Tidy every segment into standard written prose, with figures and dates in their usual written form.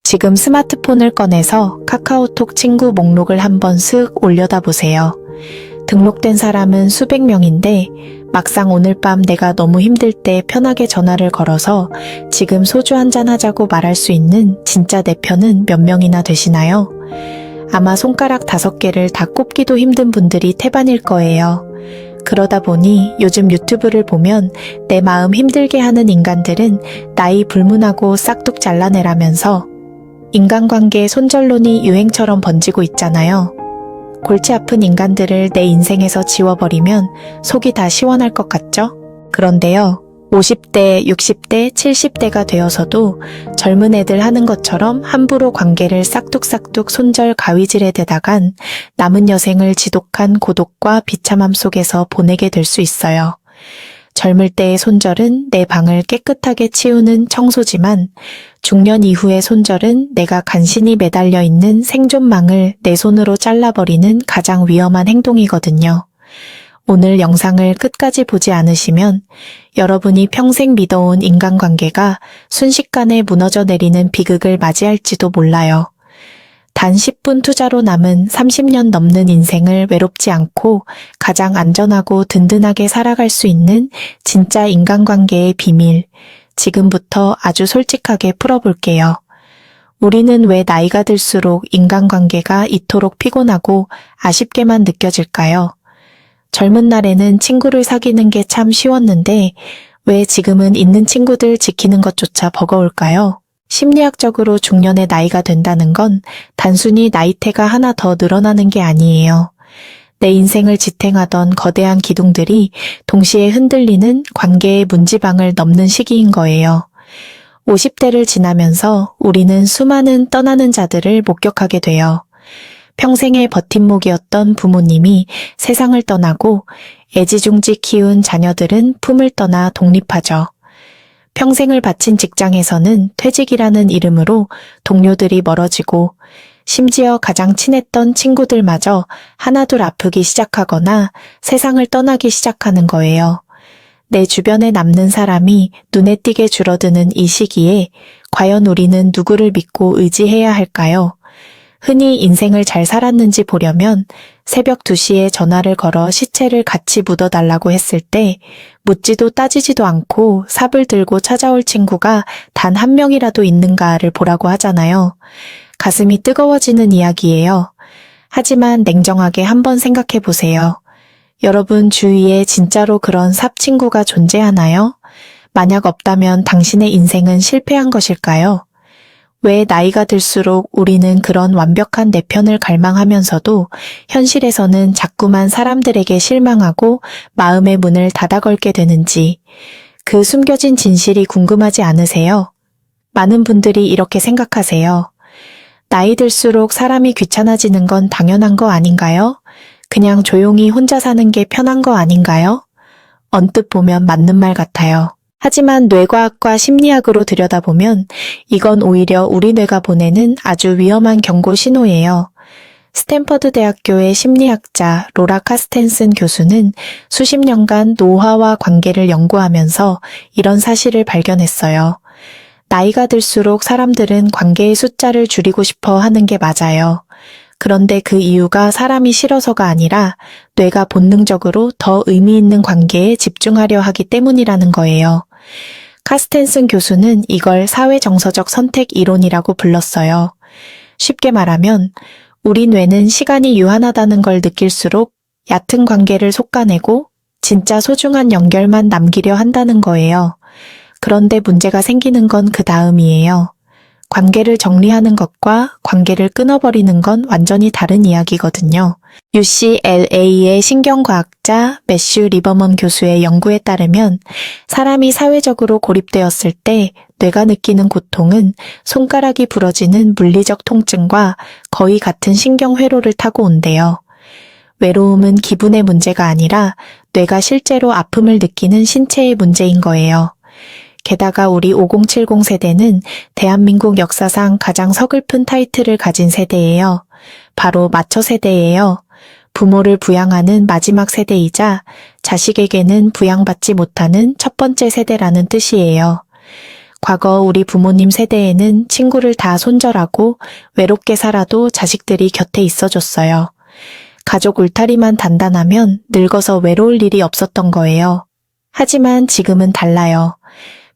지금 스마트폰을 꺼내서 카카오톡 친구 목록을 한번 쓱 올려다 보세요. 등록된 사람은 수백 명인데 막상 오늘 밤 내가 너무 힘들 때 편하게 전화를 걸어서 지금 소주 한잔 하자고 말할 수 있는 진짜 내 편은 몇 명이나 되시나요? 아마 손가락 5개를 다 꼽기도 힘든 분들이 태반일 거예요. 그러다 보니 요즘 유튜브를 보면 내 마음 힘들게 하는 인간들은 나이 불문하고 싹둑 잘라내라면서 인간관계 손절론이 유행처럼 번지고 있잖아요. 골치 아픈 인간들을 내 인생에서 지워버리면 속이 다 시원할 것 같죠? 그런데요, 50대, 60대, 70대가 되어서도 젊은 애들 하는 것처럼 함부로 관계를 싹둑싹둑 손절 가위질해 대다간 남은 여생을 지독한 고독과 비참함 속에서 보내게 될 수 있어요. 젊을 때의 손절은 내 방을 깨끗하게 치우는 청소지만 중년 이후의 손절은 내가 간신히 매달려 있는 생존망을 내 손으로 잘라버리는 가장 위험한 행동이거든요. 오늘 영상을 끝까지 보지 않으시면 여러분이 평생 믿어온 인간관계가 순식간에 무너져 내리는 비극을 맞이할지도 몰라요. 단 10분 투자로 남은 30년 넘는 인생을 외롭지 않고 가장 안전하고 든든하게 살아갈 수 있는 진짜 인간관계의 비밀, 지금부터 아주 솔직하게 풀어볼게요. 우리는 왜 나이가 들수록 인간관계가 이토록 피곤하고 아쉽게만 느껴질까요? 젊은 날에는 친구를 사귀는 게 참 쉬웠는데 왜 지금은 있는 친구들 지키는 것조차 버거울까요? 심리학적으로 중년의 나이가 된다는 건 단순히 나이대가 하나 더 늘어나는 게 아니에요. 내 인생을 지탱하던 거대한 기둥들이 동시에 흔들리는 관계의 문지방을 넘는 시기인 거예요. 50대를 지나면서 우리는 수많은 떠나는 자들을 목격하게 돼요. 평생의 버팀목이었던 부모님이 세상을 떠나고 애지중지 키운 자녀들은 품을 떠나 독립하죠. 평생을 바친 직장에서는 퇴직이라는 이름으로 동료들이 멀어지고 심지어 가장 친했던 친구들마저 하나둘 아프기 시작하거나 세상을 떠나기 시작하는 거예요. 내 주변에 남는 사람이 눈에 띄게 줄어드는 이 시기에 과연 우리는 누구를 믿고 의지해야 할까요? 흔히 인생을 잘 살았는지 보려면 새벽 2시에 전화를 걸어 시체를 같이 묻어달라고 했을 때 묻지도 따지지도 않고 삽을 들고 찾아올 친구가 단 한 명이라도 있는가를 보라고 하잖아요. 가슴이 뜨거워지는 이야기예요. 하지만 냉정하게 한번 생각해 보세요. 여러분 주위에 진짜로 그런 삽 친구가 존재하나요? 만약 없다면 당신의 인생은 실패한 것일까요? 왜 나이가 들수록 우리는 그런 완벽한 내 편을 갈망하면서도 현실에서는 자꾸만 사람들에게 실망하고 마음의 문을 닫아 걸게 되는지 그 숨겨진 진실이 궁금하지 않으세요? 많은 분들이 이렇게 생각하세요. 나이 들수록 사람이 귀찮아지는 건 당연한 거 아닌가요? 그냥 조용히 혼자 사는 게 편한 거 아닌가요? 언뜻 보면 맞는 말 같아요. 하지만 뇌과학과 심리학으로 들여다보면 이건 오히려 우리 뇌가 보내는 아주 위험한 경고 신호예요. 스탠퍼드 대학교의 심리학자 로라 카스텐슨 교수는 수십 년간 노화와 관계를 연구하면서 이런 사실을 발견했어요. 나이가 들수록 사람들은 관계의 숫자를 줄이고 싶어 하는 게 맞아요. 그런데 그 이유가 사람이 싫어서가 아니라 뇌가 본능적으로 더 의미 있는 관계에 집중하려 하기 때문이라는 거예요. 카스텐슨 교수는 이걸 사회정서적 선택 이론이라고 불렀어요. 쉽게 말하면 우리 뇌는 시간이 유한하다는 걸 느낄수록 얕은 관계를 솎아내고 진짜 소중한 연결만 남기려 한다는 거예요. 그런데 문제가 생기는 건 그 다음이에요. 관계를 정리하는 것과 관계를 끊어버리는 건 완전히 다른 이야기거든요. UCLA의 신경과학자 매슈 리버먼 교수의 연구에 따르면 사람이 사회적으로 고립되었을 때 뇌가 느끼는 고통은 손가락이 부러지는 물리적 통증과 거의 같은 신경회로를 타고 온대요. 외로움은 기분의 문제가 아니라 뇌가 실제로 아픔을 느끼는 신체의 문제인 거예요. 게다가 우리 5070 세대는 대한민국 역사상 가장 서글픈 타이틀을 가진 세대예요. 바로 마처 세대예요. 부모를 부양하는 마지막 세대이자 자식에게는 부양받지 못하는 첫 번째 세대라는 뜻이에요. 과거 우리 부모님 세대에는 친구를 다 손절하고 외롭게 살아도 자식들이 곁에 있어줬어요. 가족 울타리만 단단하면 늙어서 외로울 일이 없었던 거예요. 하지만 지금은 달라요.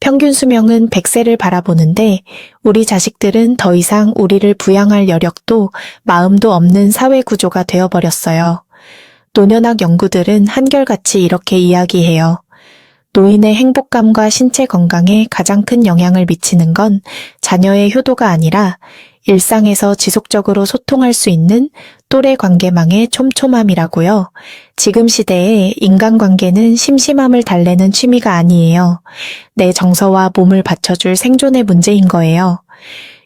평균 수명은 100세를 바라보는데 우리 자식들은 더 이상 우리를 부양할 여력도 마음도 없는 사회 구조가 되어버렸어요. 노년학 연구들은 한결같이 이렇게 이야기해요. 노인의 행복감과 신체 건강에 가장 큰 영향을 미치는 건 자녀의 효도가 아니라 일상에서 지속적으로 소통할 수 있는 또래 관계망의 촘촘함이라고요. 지금 시대에 인간관계는 심심함을 달래는 취미가 아니에요. 내 정서와 몸을 받쳐줄 생존의 문제인 거예요.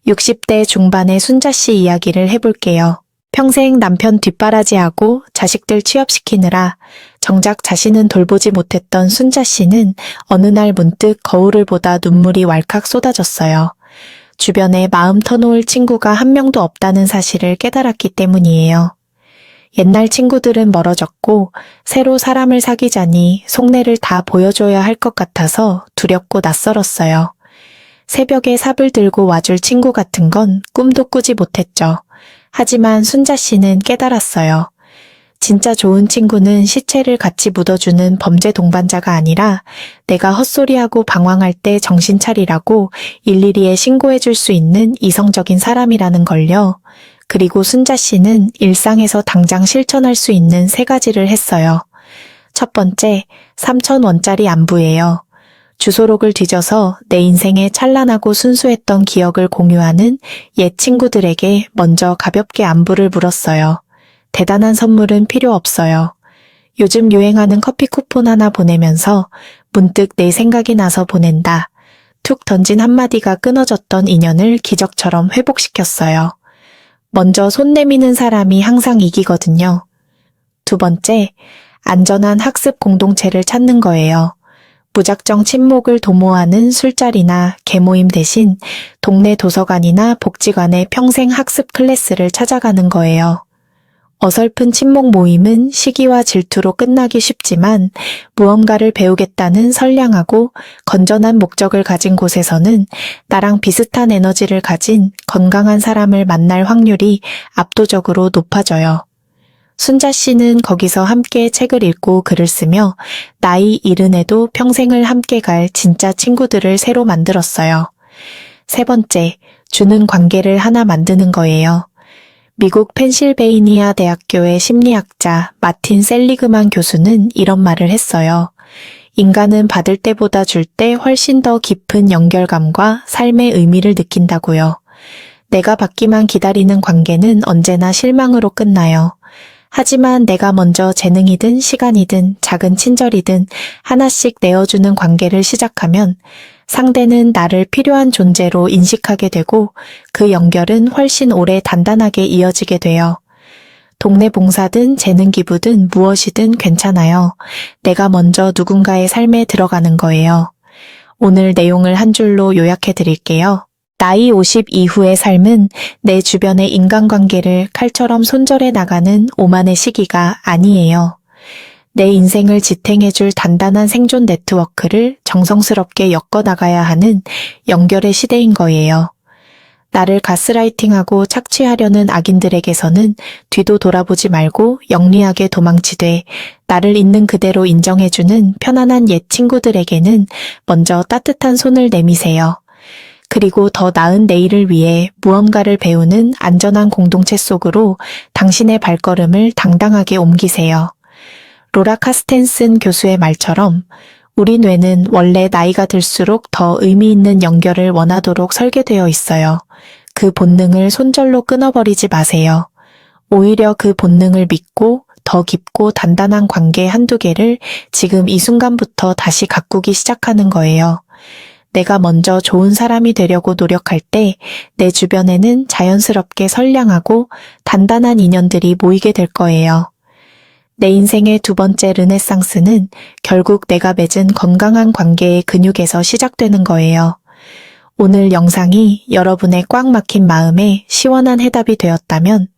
60대 중반의 순자 씨 이야기를 해볼게요. 평생 남편 뒷바라지하고 자식들 취업시키느라 정작 자신은 돌보지 못했던 순자 씨는 어느 날 문득 거울을 보다 눈물이 왈칵 쏟아졌어요. 주변에 마음 터놓을 친구가 한 명도 없다는 사실을 깨달았기 때문이에요. 옛날 친구들은 멀어졌고 새로 사람을 사귀자니 속내를 다 보여줘야 할 것 같아서 두렵고 낯설었어요. 새벽에 삽을 들고 와줄 친구 같은 건 꿈도 꾸지 못했죠. 하지만 순자 씨는 깨달았어요. 진짜 좋은 친구는 시체를 같이 묻어주는 범죄 동반자가 아니라 내가 헛소리하고 방황할 때 정신 차리라고 112에 신고해줄 수 있는 이성적인 사람이라는 걸요. 그리고 순자 씨는 일상에서 당장 실천할 수 있는 3가지를 했어요. 첫 번째, 3,000원짜리 안부예요. 주소록을 뒤져서 내 인생의 찬란하고 순수했던 기억을 공유하는 옛 친구들에게 먼저 가볍게 안부를 물었어요. 대단한 선물은 필요 없어요. 요즘 유행하는 커피 쿠폰 하나 보내면서 문득 내 생각이 나서 보낸다. 툭 던진 한마디가 끊어졌던 인연을 기적처럼 회복시켰어요. 먼저 손 내미는 사람이 항상 이기거든요. 두 번째, 안전한 학습 공동체를 찾는 거예요. 무작정 친목을 도모하는 술자리나 개모임 대신 동네 도서관이나 복지관의 평생 학습 클래스를 찾아가는 거예요. 어설픈 친목 모임은 시기와 질투로 끝나기 쉽지만 무언가를 배우겠다는 선량하고 건전한 목적을 가진 곳에서는 나랑 비슷한 에너지를 가진 건강한 사람을 만날 확률이 압도적으로 높아져요. 순자 씨는 거기서 함께 책을 읽고 글을 쓰며 나이 이른에도 평생을 함께 갈 진짜 친구들을 새로 만들었어요. 세 번째, 주는 관계를 하나 만드는 거예요. 미국 펜실베이니아 대학교의 심리학자 마틴 셀리그만 교수는 이런 말을 했어요. 인간은 받을 때보다 줄 때 훨씬 더 깊은 연결감과 삶의 의미를 느낀다고요. 내가 받기만 기다리는 관계는 언제나 실망으로 끝나요. 하지만 내가 먼저 재능이든 시간이든 작은 친절이든 하나씩 내어주는 관계를 시작하면 상대는 나를 필요한 존재로 인식하게 되고 그 연결은 훨씬 오래 단단하게 이어지게 돼요. 동네 봉사든 재능 기부든 무엇이든 괜찮아요. 내가 먼저 누군가의 삶에 들어가는 거예요. 오늘 내용을 한 줄로 요약해 드릴게요. 나이 50 이후의 삶은 내 주변의 인간관계를 칼처럼 손절해 나가는 오만의 시기가 아니에요. 내 인생을 지탱해줄 단단한 생존 네트워크를 정성스럽게 엮어나가야 하는 연결의 시대인 거예요. 나를 가스라이팅하고 착취하려는 악인들에게서는 뒤도 돌아보지 말고 영리하게 도망치되 나를 있는 그대로 인정해주는 편안한 옛 친구들에게는 먼저 따뜻한 손을 내미세요. 그리고 더 나은 내일을 위해 무언가를 배우는 안전한 공동체 속으로 당신의 발걸음을 당당하게 옮기세요. 로라 카스텐슨 교수의 말처럼 우리 뇌는 원래 나이가 들수록 더 의미 있는 연결을 원하도록 설계되어 있어요. 그 본능을 손절로 끊어버리지 마세요. 오히려 그 본능을 믿고 더 깊고 단단한 관계 한두 개를 지금 이 순간부터 다시 가꾸기 시작하는 거예요. 내가 먼저 좋은 사람이 되려고 노력할 때 내 주변에는 자연스럽게 선량하고 단단한 인연들이 모이게 될 거예요. 내 인생의 두 번째 르네상스는 결국 내가 맺은 건강한 관계의 근육에서 시작되는 거예요. 오늘 영상이 여러분의 꽉 막힌 마음에 시원한 해답이 되었다면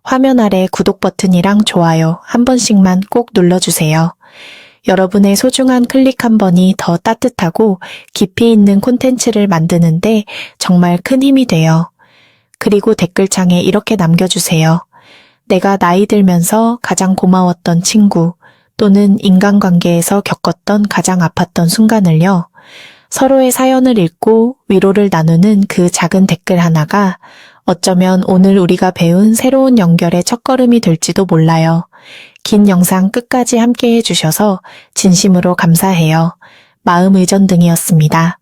화면 아래 구독 버튼이랑 좋아요 한 번씩만 꼭 눌러주세요. 여러분의 소중한 클릭 한 번이 더 따뜻하고 깊이 있는 콘텐츠를 만드는데 정말 큰 힘이 돼요. 그리고 댓글창에 이렇게 남겨주세요. 내가 나이 들면서 가장 고마웠던 친구 또는 인간관계에서 겪었던 가장 아팠던 순간을요. 서로의 사연을 읽고 위로를 나누는 그 작은 댓글 하나가 어쩌면 오늘 우리가 배운 새로운 연결의 첫걸음이 될지도 몰라요. 긴 영상 끝까지 함께 해주셔서 진심으로 감사해요. 마음의전등이었습니다.